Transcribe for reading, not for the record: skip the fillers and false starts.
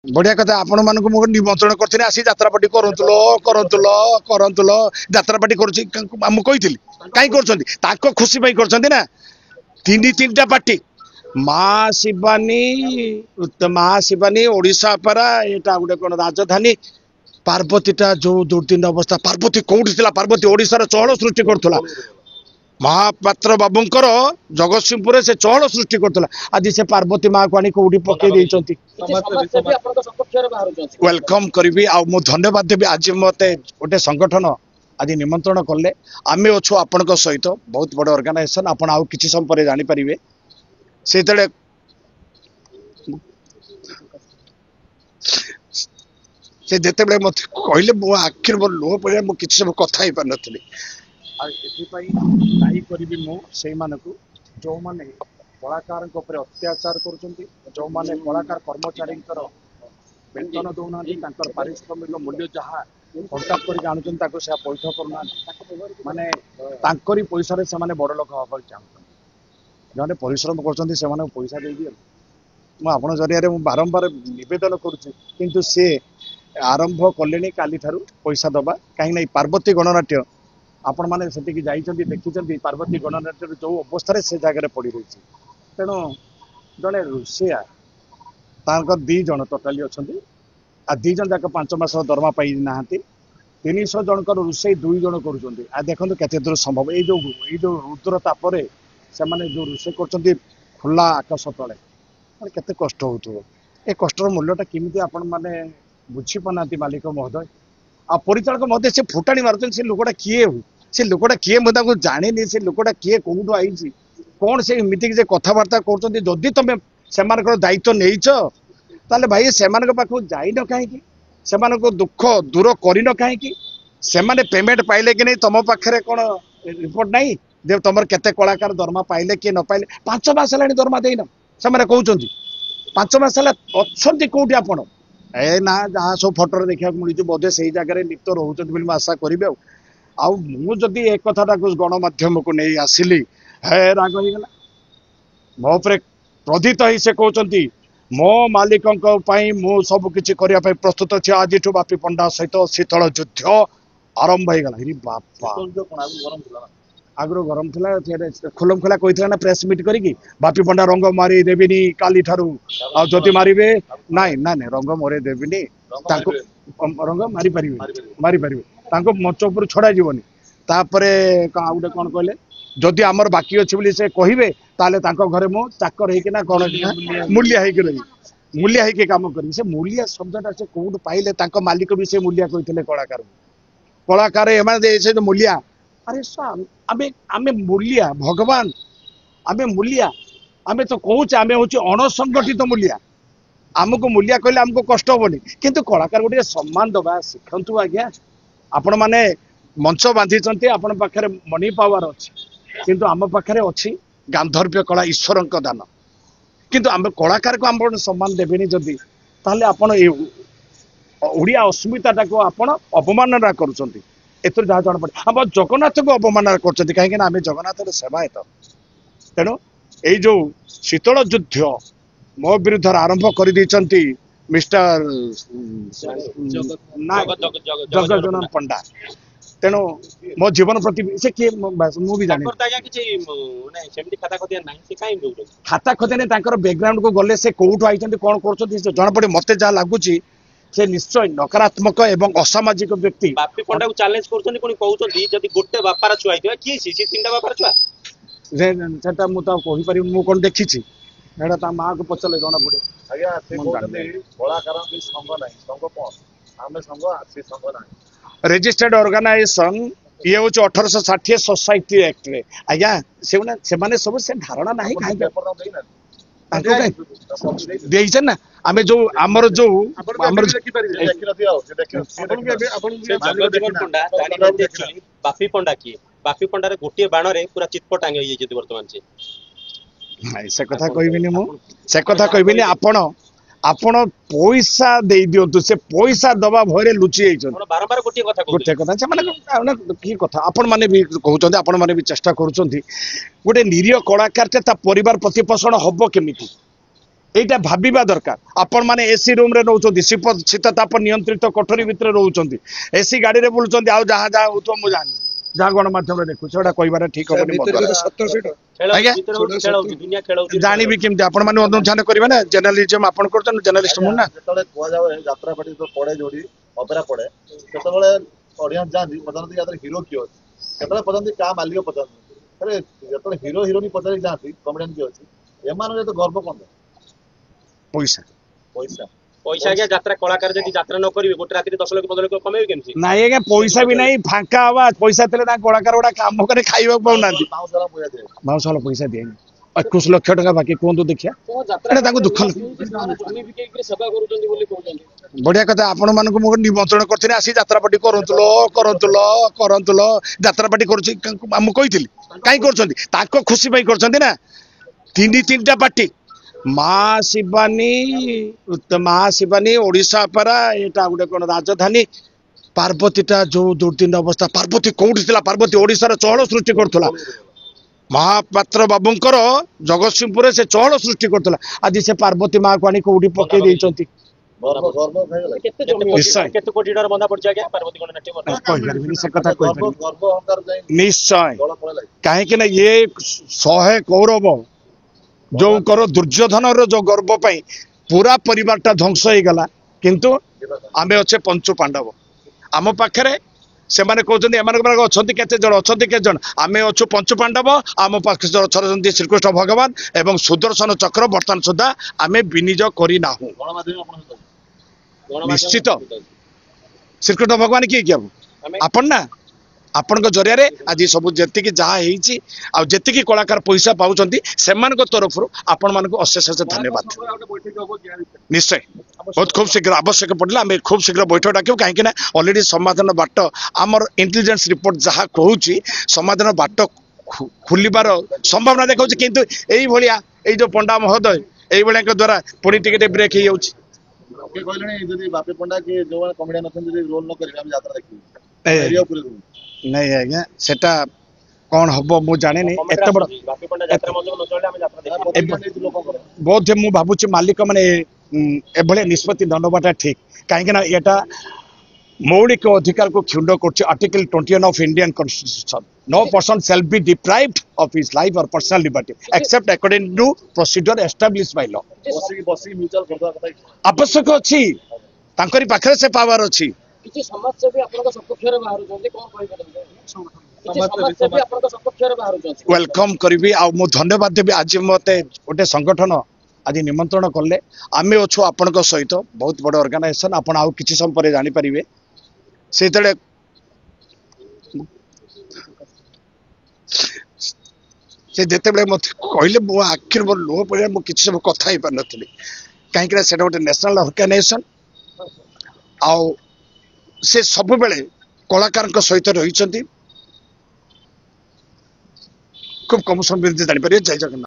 बढ़िया कथा आपण मानक मु निमंत्रण करथिनी आसी यात्रापाटी करंतुलो करंतुलो करंतुलो यात्रापाटी करूची हम कहिथिली काई करछंती ताको खुशी पई करछंती ना तीनटा पार्टी महाशिवानी ओडिशा परा एटा गुटे कोन राजधानी पार्वतीटा जो दुर्दिन अवस्था पार्वती कोउठी थिला पार्वती ओडिशा रे चहल सृष्टि करथुला महापात्र बाबूंकर जगतसिंहपुर से चहल सृष्टि करथुला आज से पार्वती माँ को आनी कोउठी पके देइचंती वेलकम करी आ धन्यवाद देवी आज मते गोटे संगठन आज निमंत्रण कले आमे अच्छु आपण सहित बहुत बड़ ऑर्गेनाइजेशन आपण आउ किछि समय पर जानि परिबे से तळे से जेते बेले मते कहले मो आखिर मो लोह पड़े मो किछि सब कथा ही पर नथली आ एथि पई दाई करबी मो सेई मानकु जो माने कलाकार ऊपर अत्याचार करुचंती जो माने कलाकार कर्मचारी वेतन दौना पारिश्रमिक मूल्य जहाँ कंटाक्ट करके आणुचन ताको से पैठ करना माने तांकरी पैसा से माने बड़ लोक हवा चाहते जो परिश्रम करछंती से माने पैसा दे दियो मु आपण जरिया मु बारंबार निवेदन करूची किंतु से आरंभ कलेनी काली थारु पैसा दबा कहीं नहीं पार्वती गणनाट्य आपण माने सेठी की जाइचंती देखिचंती पार्वती गणनाट्य जो अवस्था से जगह पड़ी रही तेणु जड़े रोषिया तांकर 2 जन टोटाली अच्छी आ 2 जन जाक 5 मास दरमा पाई ना 300 जनकर रोषे 2 जन करुँच आ देखो केते दूर संभव ये जो रुद्र तापर से माने जो रोषे कर खुला आकाश तले केते कष्ट हो ए कष्टर मूल्यटा केमी आपण मैंने बुझी पाना मालिक महोदय आ परिचालक महोदय से फुटाणी मार्च से लोकटा किए हो से लोकटा किए मुझे जानी से लोकटा किए कौटू आई कौन से मीटिंग से कथबार्ता कर जदि तुम से दायित्व नहीं ताले भाई से पाखु जाइन कहीं दुख दूर कर कहीं से पेमेंट पाइले कि नहीं तुम पाखे कौन रिपोर्ट नहीं जे तुम केते कलाकार दरमा पाइले कि न पाइले 5 मास है दरमा देन से कहते 5 मास अच्छा कौटी आप ए ना जहाँ सब फटो देखा मिलूँ बोधे से जगह लिप्त रोच आशा करी मुझे एक कथा गणमाध्यम को नहीं आसिली हे राग होगला मो पर क्रोधित ही से कहते मो मालिक मु सब किसी करने प्रस्तुत अच्छे आज बापी पंडा सहित शीतल युद्ध आरंभ होगला बापा आगु गरम थी खुलम खुला कही ना प्रेस मीट करी बापी पंडा रंग मारी देविनी काली ठारू आदि मारे ना ना रंग मरे देविनी रंग मारी पारे मंच उपर छड़ा जीवनी तापर गोटे कौन कहले जदि आमर बाकी अच्छे से कहे ताले घरे मो चाकर होना कौन मूल्य मूल्य होके कम कर मूल्य शब्दटा से कौट पाइले मालिक भी से मूल्य कहते कलाकार कलाकार एम मूल्य अरे आमे आमे मूल्य भगवान आमे मूल्य आमे तो कहूचे आमे हूँ अणसंगठित मूल्य आमको मूल्य कहले आमको कष्ट हेनी किंतु कलाकार गोटे सम्मान दबा शिखु आज्ञा आपण मैंने मंच बांधी आपण पाखे मनी पावर अच्छी किंतु आम पाखे अच्छी गांधर्व्य कला ईश्वर दान किंतु आम कलाकार को आम सम्मान देवेनि जदि ताले आपण ओडिया अस्मिताटा को आपण अपमानना करुछंती एथर जहाँ जाना पड़े हम जगन्नाथ को अपमानना कर कहीं आम जगन्नाथ सेवायत तेणु ये जो शीतल युद्ध मो विरुद्ध आरंभ कर मिस्टर जगजनन पंडा तेणु मो जीवन प्रति से किए मु भी जानी खाता खतिया नहीं बैकग्राउंड को गले से कौटू आई कौन कर जना पड़े मत जहाँ लगुच से निश्चय नकारात्मक एवं असामाजिक व्यक्ति बापी पंडा को चैलेंज करछन कोनी कहउछन जदी गोटे बापार छुआ आइतो की सी तीनटा बापार छुआ सेटा मु ता कहि पारि मु कोन देखिछि एडा ता मां को पचले जणा पड़े आज्ञा से कोते कलाकार भी संग नाही संग कोन आमे संग आसी संग नाही रजिस्टर्ड ऑर्गेनाइजेशन ये हूँ 1860 सोसाइटी एक्ट रे आज्ञा से माने सब से धारणा नाही काहे देइछन ना आमे जो हमर जो हमर बापी पंडा की बापी पंडा रे गोटे बाण रे पूरा चितपट टांगे होई जे वर्तमान से नहीं से कथा कहबिनी मु से कथा कहबिनी आपण पैसा दे दियंतु से पैसा दबा भयरे लुचि जाइछन बारंबार गोटे कथा से माने की कथा आपण माने भी कहउछन आपण माने भी चेष्टा करूछन गोटे निरीह कलाकार ता परिवार प्रतिपोषण हबो केमिति এইটা ভাবিবা দরকার। आपण माने एसी रूम रे रहउछंती, शीत ताप नियंत्रित कोठरी भितर रहउछंती, एसी गाड़ी रे बुलुछंती, आ जहा जहा होतो मु जानि जहा गणमाध्यम रे देखु सेटा कहबार ठीक होबनी मो द्वारा। आज्ञा जानिबी केमती आपण माने अनुध्यान करिवे ना, जर्नलिज्म आपण करछन, जर्नलिस्ट मु ना। जेतले कुआ जावे यात्रा पार्टी तो पड़े जोड़ी ऑपेरा पड़े सेतबेले ऑडियंस जानी पदनती यात्रा हीरो कियो अछि, सेतबेले पदनती का मालिक पदनती, अरे जेतले हीरो हीरोनी पदरी जाती कॉमेडियन कियो अछि, एमान रे तो गर्व कोन पैसा पैसा पैसा आज्ञा यात्रा कलाकार जदि यात्रा न करिवे गोटे राति 10 लाख 15 लाख कमेबे केमती? नाही आज्ञा पैसा भी नाही, फांका आवाज पैसा थिले ना कलाकार गोटा काम करे खाइबा पाउनांती, माउसाला पैसा दे माउसाला पैसा देनी 21 लाख टका बाकी कोंतु देखिया एटा ताको दुख बढ़िया कथा। आपण मानको मो निमंत्रण करथिने आसी यात्रा पार्टी करंतुलो करंतुलो करंतुलो यात्रा पार्टी करछि हम कहिथिली काई करछंती ताको खुशी पई करछंती ना। तीनटा पार्टी माँ शिवानी ओडिशा परा एटा गुटे कोन राजधानी पार्वतीटा जो दुर्दिन अवस्था, पार्वती कोउठी थिला, पार्वती ओडिशा रे चहल सृष्टि करथुला, महापात्र बाबूंकर जगतसिंहपुर से चहल सृष्टि करथुला, आज से पार्वती माँ को आनी कोउठी पके देइचंती। निश्चय केते कोटी डर बंदा पड़ जाय पार्वती गणनाट्य कहि परबिनी से कथा कहि परबिनी गर्व अहंकार जाई निश्चय गळ पळे लागी काहे कि ना ये 100 कौरव जो करो दुर्योधन रो जो गर्व पाई पूरा परिवारटा ध्वंस हो गला, किंतु आमे अच्छे पंचु पांडव आम पाखरे से माने कहते अच्छा केते जन अच्छा केते जन आमे अच्छु पंचु पांडव आम पाखे अछरती श्रीकृष्ण भगवान एवं सुदर्शन चक्र बर्तमान सुधा आमे विनिज करना गणमाध्यम आपण निश्चित श्रीकृष्ण भगवान किए क्या आपण ना आपण जरिया रे आज सब जी जहाँ होती कलाकार पैसा पाँच से तरफ आपण मान अशेष अशेष धन्यवाद। निश्चय बहुत खूब शीघ्र आवश्यक पड़े आम खूब शीघ्र बैठक डाकू कहीं ऑलरेडी समाधान बाट आमर इंटेलिजेंस रिपोर्ट जहाँ कहूँ समाधान बाट खुलिबार संभावना देखा किंतु यही भाया जो पंडा महोदय यही द्वारा पुणी टिके ब्रेक हो जाऊँगी कहले बापी पंडा के जो कॉमेडियन अछन रोल न करिवे हम यात्रा देखिबे नहीं आज्ञा सेटा कौन हम मु जाने नहीं एत बड़ बहुत मु भावुची मालिक माने एभले निष्पत्ति ननबाटा ठीक कहीं एटा मौलिक अधिकार को क्षुण्ड कर article 21 of Indian constitution no person shall be deprived of his life और personal liberty except according to procedure establish by law. बसी म्यूचुअल करदा कथा आवश्यक अछि तांकरी पाखरे से पावर अछि किछि समाज से भी आपन सपक्ष रे बाहर जोंदे कोन कहि परबे समाज से भी आपन सपक्ष रे बाहर जोंदे वेलकम करबी आ मु धन्यवाद देबी आज मते गोटे संगठन आज निमंत्रण करले आमे अछु आपन सहित बहुत बड़ ऑर्गेनाइजेशन आपन आ किछि सम परे जानि परिबे से तळे से जेते बेले मते कहले मो आखिर मोर लोह पड़े मु किछि सब कथा ही पर नथली काहे कि सेटा गोटे नेशनल ऑर्गेनाइजेशन आ से सब बेले कलाकार सहित रही खूब कम समय जानी पारे। जय जगन्नाथ।